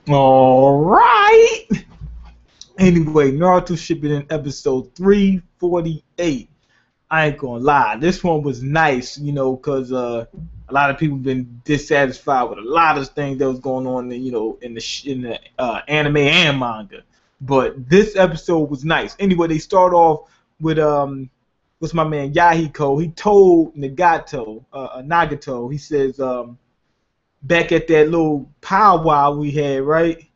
All right. Anyway, Naruto Shippuden episode 348. I ain't gonna lie, this one was nice, because a lot of people been dissatisfied with a lot of things that was going on, in the anime and manga. But this episode was nice. Anyway, they start off with what's my man Yahiko. He told Nagato. He says back at that little powwow we had, right?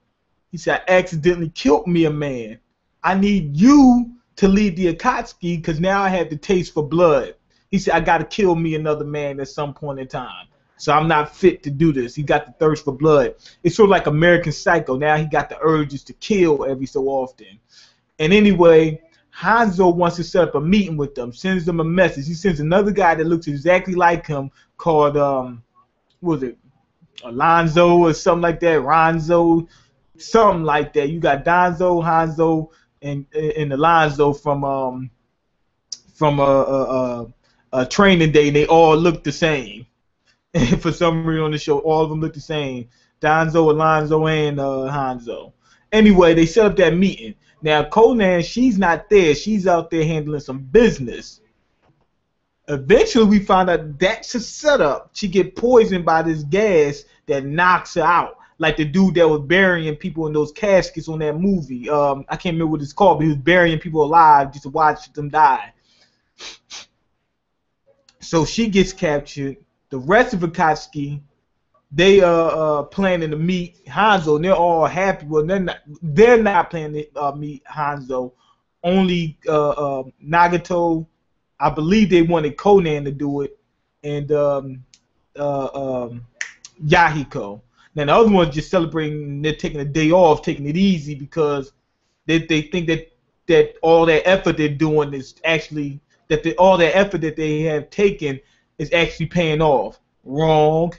He said, I accidentally killed me a man. I need you to lead the Akatsuki because now I have the taste for blood. He said, I got to kill me another man at some point in time. So I'm not fit to do this. He got the thirst for blood. It's sort of like American Psycho. Now he got the urges to kill every so often. And anyway, Hanzo wants to set up a meeting with them, sends them a message. He sends another guy that looks exactly like him called, what was it, Alonzo or something like that, Ronzo, something like that. You got Donzo, Hanzo, and Alonzo from Training Day. And they all look the same. And for some reason on the show, all of them look the same. Donzo, Alonzo, and Hanzo. Anyway, they set up that meeting. Now Conan, she's not there. She's out there handling some business. Eventually, we found out that's a setup. She get poisoned by this gas that knocks her out. Like the dude that was burying people in those caskets on that movie. I can't remember what it's called, but he was burying people alive just to watch them die. So she gets captured. The rest of Akatsuki, they planning to meet Hanzo, and they're all happy. Well, they're not planning to meet Hanzo. Only Nagato, I believe they wanted Conan to do it, and Yahiko. Now the other one's just celebrating. They're taking a day off, taking it easy because they think that all that effort they're doing is actually all that effort that they have taken is actually paying off. Wrong.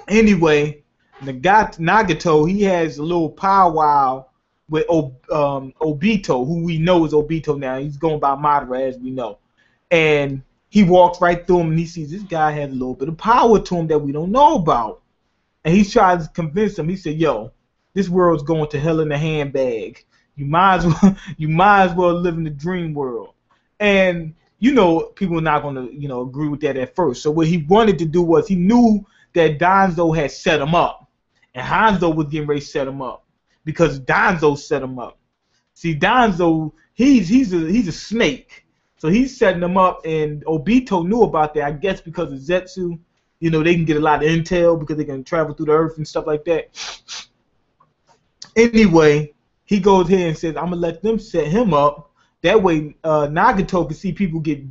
Anyway, Nagato, he has a little powwow with Obito, who we know is Obito now. He's going by Madara, as we know. And he walks right through him, and he sees this guy has a little bit of power to him that we don't know about. And he tries to convince him. He said, yo, this world's going to hell in a handbag. You might as well live in the dream world. And, people are not going to, agree with that at first. So what he wanted to do was he knew that Donzo had set him up. And Hanzo was getting ready to set him up because Donzo set him up. See, Donzo, he's a snake. So he's setting him up, and Obito knew about that, I guess because of Zetsu. They can get a lot of intel because they can travel through the earth and stuff like that. Anyway, he goes here and says, I'm going to let them set him up. That way, Nagato can see people get,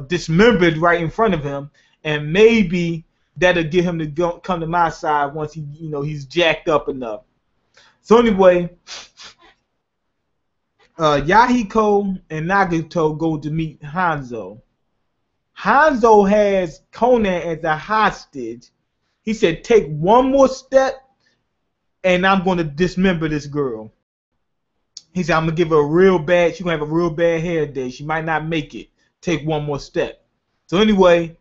dismembered right in front of him. And maybe that'll get him to come to my side once he's jacked up enough. So anyway, Yahiko and Nagato go to meet Hanzo. Hanzo has Conan as a hostage. He said, take one more step, and I'm going to dismember this girl. He said, I'm going to give her she's going to have a real bad hair day. She might not make it. Take one more step. So anyway,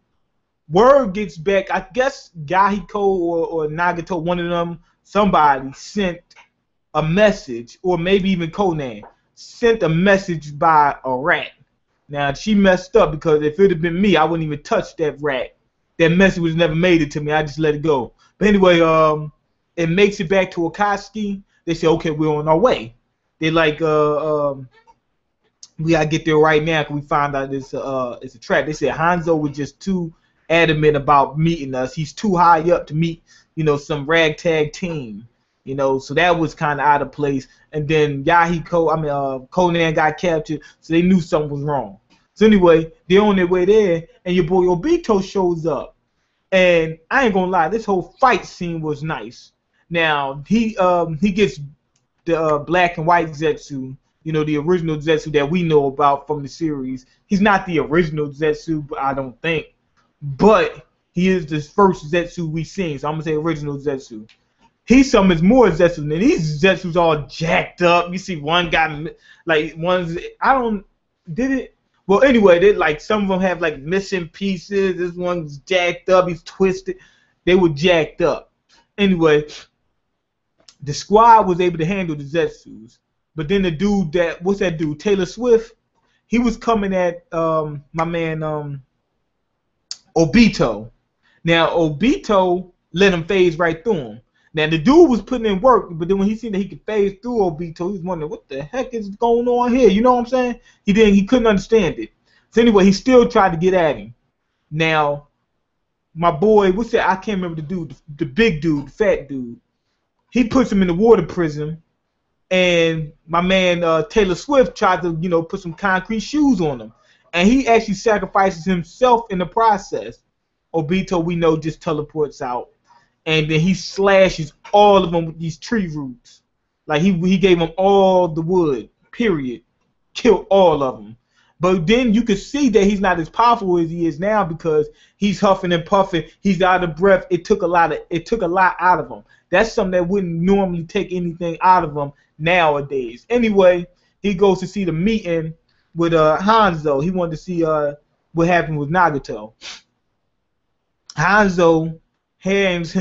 word gets back. I guess Yahiko or Nagato, one of them, somebody sent a message, or maybe even Conan, sent a message by a rat. Now, she messed up because if it had been me, I wouldn't even touch that rat. That message was never made it to me. I just let it go. But anyway, it makes it back to Akatsuki. They say, okay, we're on our way. They're like, we gotta get there right now because we found out it's a trap. They said Hanzo was just too adamant about meeting us. He's too high up to meet, some ragtag team. So that was kind of out of place. And then Conan got captured, so they knew something was wrong. So anyway, they're on their way there, and your boy Obito shows up. And I ain't gonna lie, this whole fight scene was nice. Now he gets the black and white Zetsu, the original Zetsu that we know about from the series. He's not the original Zetsu, I don't think, but he is the first Zetsu we've seen. So I'm gonna say original Zetsu. He summons more Zetsu, and these Zetsu's all jacked up. You see one guy, well, anyway, some of them have missing pieces. This one's jacked up. He's twisted. They were jacked up. Anyway, the squad was able to handle the Zetsus, but then the dude what's that dude, Taylor Swift, he was coming at my man Obito. Now Obito let him phase right through him. Now the dude was putting in work, but then when he seen that he could phase through Obito, he was wondering what the heck is going on here. You know what I'm saying? He couldn't understand it. So anyway, he still tried to get at him. Now my boy, what's that? I can't remember the dude, the big dude, the fat dude. He puts him in the water prison, and my man Taylor Swift tried to, put some concrete shoes on him, and he actually sacrifices himself in the process. Obito, we know, just teleports out, and then he slashes all of them with these tree roots. Like he gave them all the wood. Period. Killed all of them. But then you can see that he's not as powerful as he is now because he's huffing and puffing. He's out of breath. It took a lot out of him. That's something that wouldn't normally take anything out of him nowadays. Anyway, he goes to see the meeting with Hanzo. He wanted to see what happened with Nagato. Hanzo hands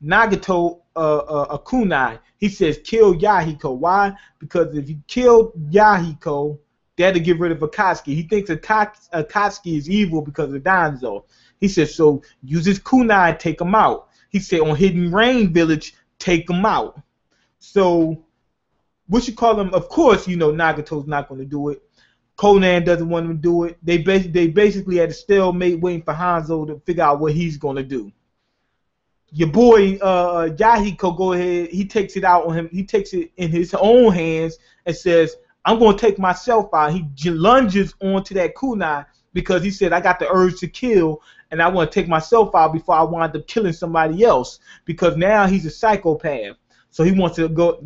Nagato a kunai. He says, kill Yahiko. Why? Because if you kill Yahiko, that'll get rid of Akatsuki. He thinks Akatsuki is evil because of Danzo. He says, so use his kunai, take him out. He said, on Hidden Rain Village, take him out. So, what you call him? Of course, Nagato's not going to do it. Conan doesn't want him to do it. They basically had a stalemate waiting for Hanzo to figure out what he's going to do. Your boy Yahiko, go ahead. He takes it out on him. He takes it in his own hands and says, I'm going to take myself out. He lunges onto that kunai because he said, I got the urge to kill, and I want to take myself out before I wind up killing somebody else, because now he's a psychopath. So he wants to go.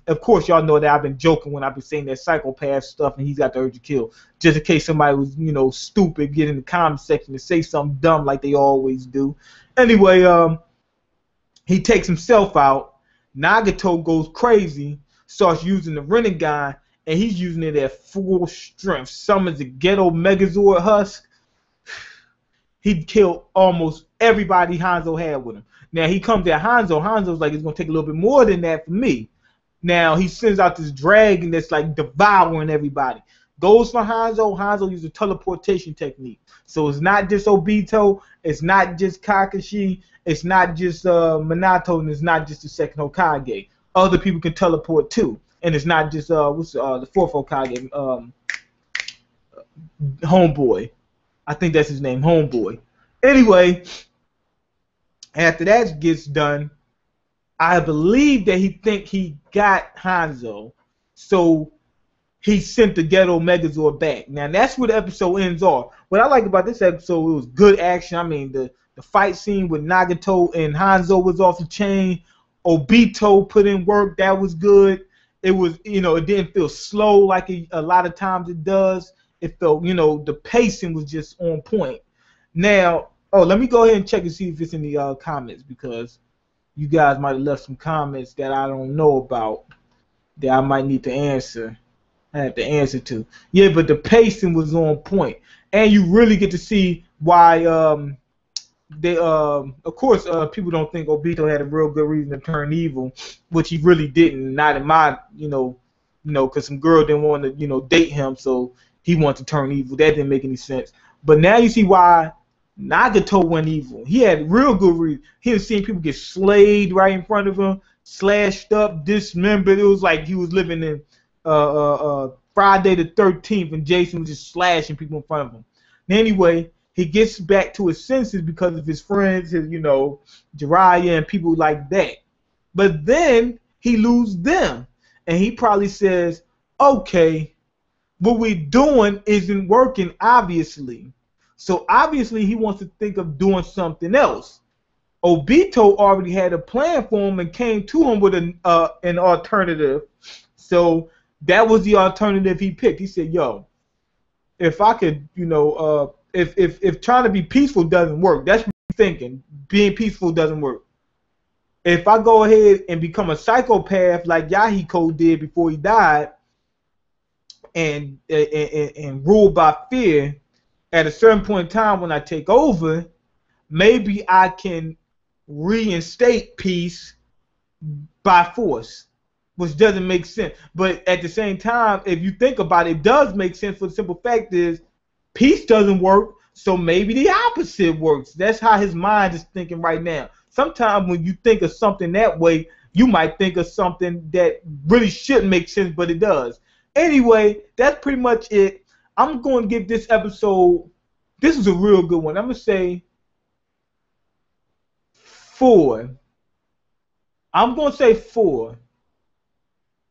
Of course, y'all know that I've been joking when I've been saying that psychopath stuff, and he's got the urge to kill. Just in case somebody was, stupid, get in the comment section to say something dumb like they always do. Anyway, he takes himself out. Nagato goes crazy, starts using the Rinnegan, and he's using it at full strength. Summons the Ghetto Megazord Husk. He killed almost everybody Hanzo had with him. Now he comes at Hanzo. Hanzo's like, it's going to take a little bit more than that for me. Now he sends out this dragon that's like devouring everybody. Goes for Hanzo. Hanzo uses a teleportation technique. So it's not just Obito. It's not just Kakashi. It's not just Minato. And it's not just the second Hokage. Other people can teleport too. And it's not just the fourth Hokage, Homeboy. I think that's his name, Homeboy. Anyway, after that gets done, I believe that he got Hanzo, so he sent the Ghetto Megazord back. Now that's where the episode ends off. What I like about this episode, it was good action. I mean, the fight scene with Nagato and Hanzo was off the chain. Obito put in work, that was good. It was, it didn't feel slow like a lot of times it does. It felt, the pacing was just on point. Now, let me go ahead and check and see if it's in the comments, because you guys might have left some comments that I don't know about that I might need to answer. I have to answer to. Yeah, but the pacing was on point, and you really get to see why they of course people don't think Obito had a real good reason to turn evil, which he really didn't. Not in my because some girl didn't want to date him, so he wanted to turn evil. That didn't make any sense. But now you see why Nagato went evil. He had real good reason. He had seen people get slayed right in front of him, slashed up, dismembered. It was like he was living in Friday the 13th, and Jason was just slashing people in front of him. Anyway, he gets back to his senses because of his friends, his Jiraiya and people like that. But then he loses them, and he probably says, "Okay, what we're doing isn't working, obviously." So obviously he wants to think of doing something else. Obito already had a plan for him and came to him with an alternative. So that was the alternative he picked. He said, "Yo, if I could, if trying to be peaceful doesn't work, that's what he's thinking. Being peaceful doesn't work. If I go ahead and become a psychopath like Yahiko did before he died, and rule by fear, at a certain point in time when I take over, maybe I can reinstate peace by force, which doesn't make sense. But at the same time, if you think about it, it does make sense for the simple fact is peace doesn't work, so maybe the opposite works. That's how his mind is thinking right now. Sometimes when you think of something that way, you might think of something that really shouldn't make sense, but it does. Anyway, that's pretty much it. I'm going to give this episode, this is a real good one. I'm going to say 4. I'm going to say 4.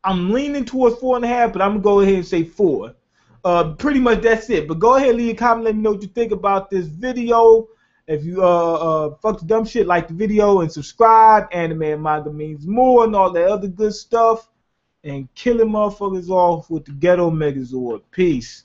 I'm leaning towards 4.5, but I'm going to go ahead and say 4. Pretty much that's it. But go ahead and leave a comment. Let me know what you think about this video. If you fuck the dumb shit, like the video and subscribe. Anime and manga means more and all that other good stuff. And killing motherfuckers off with the ghetto Megazord. Peace.